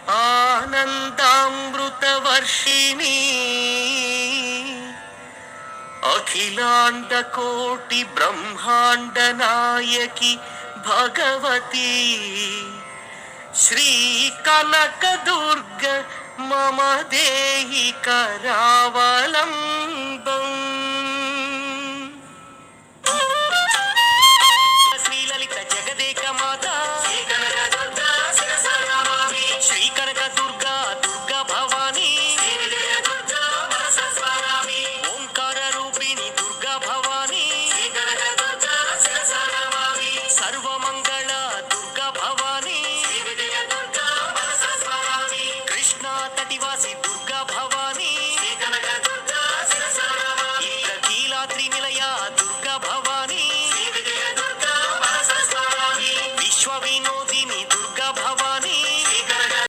ఆనందామృతవర్షిణి అఖిలాండ కోటి బ్రహ్మాండ నాయకి భగవతి శ్రీ కనక దుర్గ మమ దేహి కరావలంబం. శ్రీలలిత జగదేక మాత శ్రీ కనక దుర్గా శ్రీ కనక దుర్గా దుర్గా భవానీ ఓంకార రూపిణి దుర్గా భవానీ సర్వమంగళ దుర్గా భవానీ కృష్ణా తటివాసి దుర్గా భవానీ ఇంద్రకీలాద్రి నిలయ దుర్గా భవానీ విశ్వ వినోదిని దుర్గా భవానీ